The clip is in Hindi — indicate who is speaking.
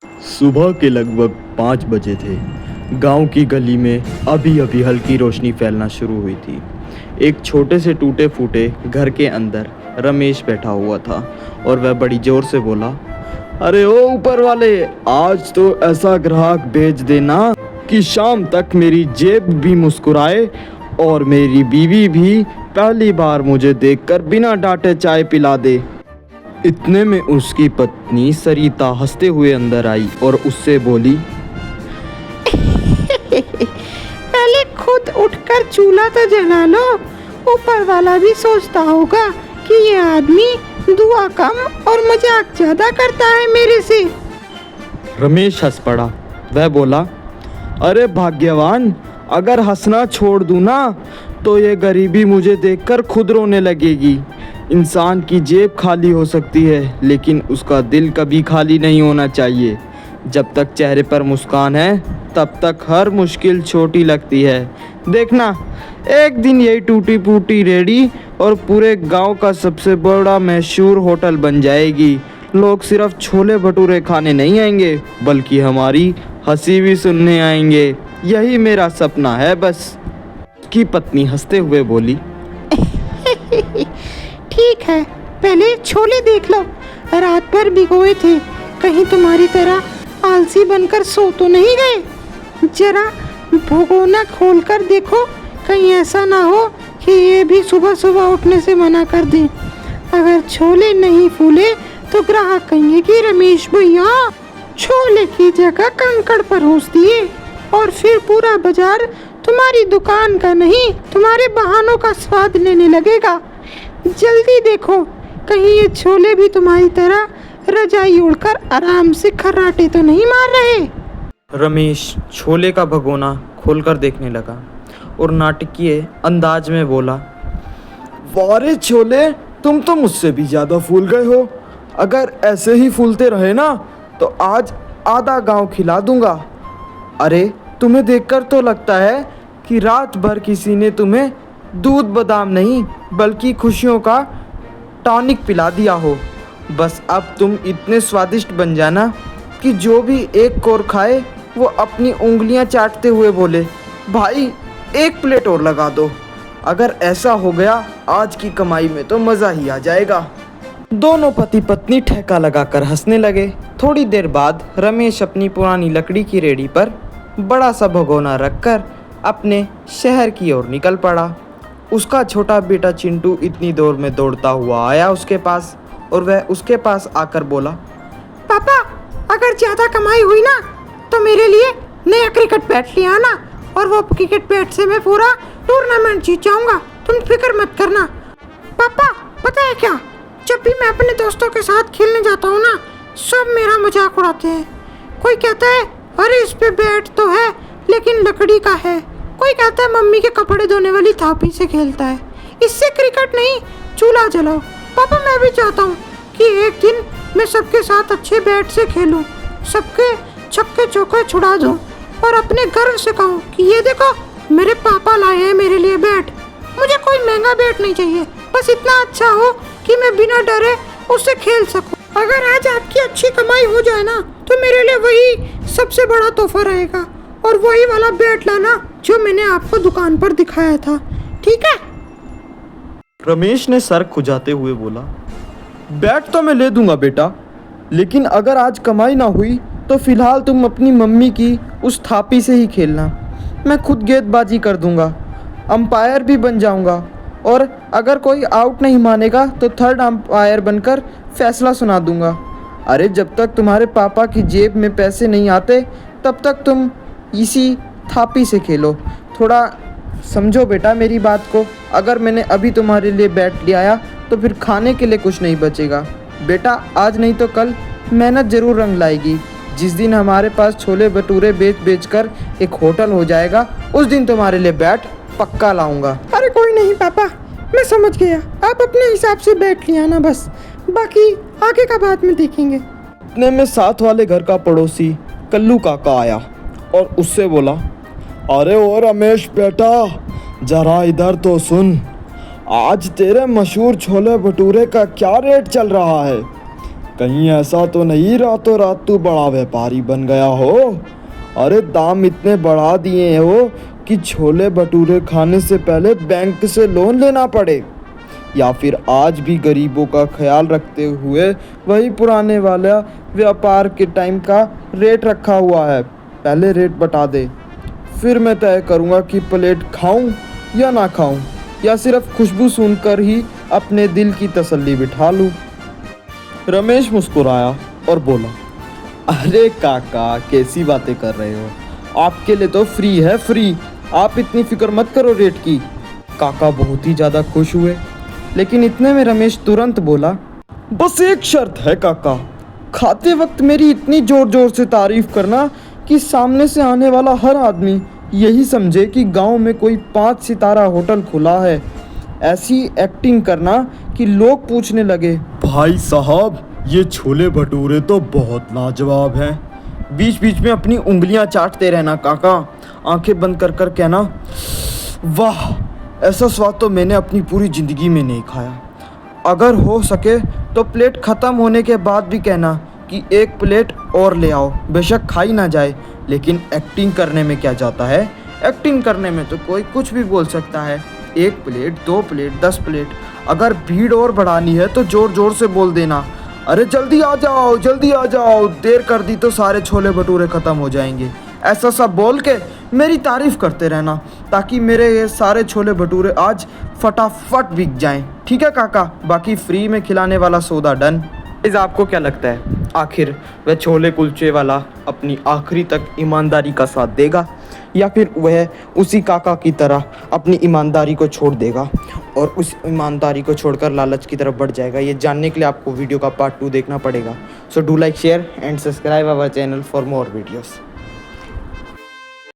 Speaker 1: सुबह के लगभग 5 बजे थे। गांव की गली में अभी अभी हल्की रोशनी फैलना शुरू हुई थी। एक छोटे से टूटे फूटे घर के अंदर रमेश बैठा हुआ था और वह बड़ी जोर से बोला, अरे ओ ऊपर वाले, आज तो ऐसा ग्राहक भेज देना कि शाम तक मेरी जेब भी मुस्कुराए और मेरी बीवी भी पहली बार मुझे देखकर बिना डांटे चाय पिला दे। इतने में उसकी पत्नी सरिता हंसते हुए अंदर आई और उससे बोली,
Speaker 2: पहले खुद उठकर चूल्हा तो जला लो। ऊपर वाला भी सोचता होगा कि ये आदमी दुआ कम और मजाक ज्यादा करता है मेरे से।
Speaker 1: रमेश हंस पड़ा। वह बोला, अरे भाग्यवान, अगर हंसना छोड़ दूँ ना तो ये गरीबी मुझे देखकर खुद रोने लगेगी। इंसान की जेब खाली हो सकती है लेकिन उसका दिल कभी खाली नहीं होना चाहिए। जब तक चेहरे पर मुस्कान है तब तक हर मुश्किल छोटी लगती है। देखना, एक दिन यही टूटी फूटी रेडी और पूरे गांव का सबसे बड़ा मशहूर होटल बन जाएगी। लोग सिर्फ छोले भटूरे खाने नहीं आएंगे बल्कि हमारी हंसी भी सुनने आएंगे। यही मेरा सपना है बस। की पत्नी हंसते हुए बोली,
Speaker 2: ठीक है, पहले छोले देख लो। रात भर भिगोए थे, कहीं तुम्हारी तरह आलसी बनकर सो तो नहीं गए। जरा भगोना खोलकर देखो, कहीं ऐसा ना हो कि ये भी सुबह सुबह उठने से मना कर दें। अगर छोले नहीं फूले तो ग्राहक कहेंगे कि रमेश भैया छोले की जगह कंकड़ परोस दिए और फिर पूरा बाजार तुम्हारी दुकान का नहीं तुम्हारे बहानों का स्वाद लेने लगेगा। जल्दी देखो, कहीं ये छोले भी तुम्हारी तरह रजाई ओढ़कर आराम से खर्राटे तो नहीं मार रहे।
Speaker 1: रमेश छोले का भगोना खोलकर देखने लगा और नाटकीय अंदाज में बोला, वारे छोले, तुम तो मुझसे भी ज़्यादा फूल गए हो। अगर ऐसे ही फूलते रहे ना तो आज आधा गांव खिला दूंगा। अरे तुम्हें देखकर तो लगता है कि रात भर किसी ने तुम्हें दूध बादाम नहीं बल्कि खुशियों का टॉनिक पिला दिया हो। बस अब तुम इतने स्वादिष्ट बन जाना कि जो भी एक कोर खाए वो अपनी उंगलियां चाटते हुए बोले, भाई एक प्लेट और लगा दो। अगर ऐसा हो गया आज की कमाई में तो मज़ा ही आ जाएगा। दोनों पति पत्नी ठेका लगाकर हंसने लगे। थोड़ी देर बाद रमेश अपनी पुरानी लकड़ी की रेडी पर बड़ा सा भगोना रखकर अपने शहर की ओर निकल पड़ा। उसका छोटा बेटा चिंटू इतनी देर में दौड़ता हुआ आया उसके पास और वह उसके पास आकर बोला,
Speaker 2: पापा, अगर ज्यादा कमाई हुई ना तो मेरे लिए नया क्रिकेट बैट ले आना और वो क्रिकेट बैट से मैं पूरा टूर्नामेंट जीत जाऊंगा। तुम फिक्र मत करना। पापा, पता है क्या, जब भी मैं अपने दोस्तों के साथ खेलने जाता हूँ ना, सब मेरा मजाक उड़ाते हैं। कोई कहता है, अरे इस पे बैट तो है लेकिन लकड़ी का है। कोई कहता है मम्मी के कपड़े धोने वाली थापी से खेलता है, इससे क्रिकेट नहीं चूल्हा जलाओ। पापा, मैं भी चाहता हूँ कि एक दिन मैं सबके साथ अच्छे बैट से खेलूं, सबके छक्के चौके छुड़ा दूं और अपने गर्व से कहूँ कि ये देखो मेरे पापा लाए हैं मेरे लिए बैट। मुझे कोई महंगा बैट नहीं चाहिए, बस इतना अच्छा हो कि मैं बिना डरे उससे खेल सकूं। अगर आज आपकी अच्छी कमाई हो जाए ना तो मेरे लिए वही सबसे बड़ा तोहफा रहेगा और वही वाला बैट लाना जो मैंने आपको दुकान पर दिखाया था, ठीक है?
Speaker 1: रमेश ने सर खुजाते हुए बोला, बैट तो मैं ले दूंगा बेटा, लेकिन अगर आज कमाई ना हुई तो फिलहाल तुम अपनी मम्मी की उस थापी से ही खेलना। मैं खुद गेंदबाजी कर दूंगा, अंपायर भी बन जाऊंगा और अगर कोई आउट नहीं मानेगा तो थर्ड अंपायर बनकर फैसला सुना दूंगा। अरे जब तक तुम्हारे पापा की जेब में पैसे नहीं आते तब तक तुम इसी थापी से खेलो। थोड़ा समझो बेटा मेरी बात को। अगर मैंने अभी तुम्हारे लिए बैट ले आया तो फिर खाने के लिए कुछ नहीं बचेगा। बेटा आज नहीं तो कल मेहनत ज़रूर रंग लाएगी। जिस दिन हमारे पास छोले भटूरे बेच कर एक होटल हो जाएगा उस दिन तुम्हारे लिए बैट पक्का लाऊंगा।
Speaker 2: अरे कोई नहीं पापा, मैं समझ गया। आप अपने हिसाब से बैट ले आना, बस बाकी आगे का बाद में देखेंगे।
Speaker 1: इतने में साथ वाले घर का पड़ोसी कल्लू काका आया और उससे बोला, अरे ओ रमेश बेटा, जरा इधर तो सुन, आज तेरे मशहूर छोले भटूरे का क्या रेट चल रहा है? कहीं ऐसा तो नहीं रातों रात तू बड़ा व्यापारी बन गया हो? अरे दाम इतने बढ़ा दिए हो कि छोले भटूरे खाने से पहले बैंक से लोन लेना पड़े, या फिर आज भी गरीबों का ख्याल रखते हुए वही पुराने वाला व्यापार के टाइम का रेट रखा हुआ है? पहले रेट बता दे, फिर मैं तय करूँगा कि प्लेट खाऊं या ना खाऊं, या सिर्फ खुशबू सुनकर ही अपने दिल की तसल्ली बिठा लूं। रमेश मुस्कुराया और बोला, अरे काका कैसी बातें कर रहे हो, आपके लिए तो फ्री है फ्री, आप इतनी फिक्र मत करो रेट की। काका बहुत ही ज़्यादा खुश हुए, लेकिन इतने में रमेश तुरंत बोला, बस एक शर्त है काका, खाते वक्त मेरी इतनी ज़ोर ज़ोर से तारीफ करना कि सामने से आने वाला हर आदमी यही समझे कि गांव में कोई 5 सितारा होटल खुला है। ऐसी एक्टिंग करना कि लोग पूछने लगे, भाई साहब ये छोले भटूरे तो बहुत लाजवाब हैं। बीच बीच में अपनी उंगलियां चाटते रहना काका, आंखें बंद कर कर कहना, वाह ऐसा स्वाद तो मैंने अपनी पूरी ज़िंदगी में नहीं खाया। अगर हो सके तो प्लेट ख़त्म होने के बाद भी कहना कि एक प्लेट और ले आओ, बेशक खाई ना जाए, लेकिन एक्टिंग करने में क्या जाता है, एक्टिंग करने में तो कोई कुछ भी बोल सकता है। 1 प्लेट 2 प्लेट 10 प्लेट, अगर भीड़ और बढ़ानी है तो ज़ोर ज़ोर से बोल देना, अरे जल्दी आ जाओ जल्दी आ जाओ, देर कर दी तो सारे छोले भटूरे ख़त्म हो जाएंगे। ऐसा सब बोल के मेरी तारीफ़ करते रहना, ताकि मेरे ये सारे छोले भटूरे आज फटाफट बिक जाएं। ठीक है काका, बाकी फ्री में खिलाने वाला सौदा डन। इस आपको क्या लगता है, आखिर वह छोले कुलचे वाला अपनी आखिरी तक ईमानदारी का साथ देगा, या फिर वह उसी काका की तरह अपनी ईमानदारी को छोड़ देगा और उस ईमानदारी को छोड़कर लालच की तरफ बढ़ जाएगा? ये जानने के लिए आपको वीडियो का पार्ट 2 देखना पड़ेगा। So do like share and subscribe our channel for more videos.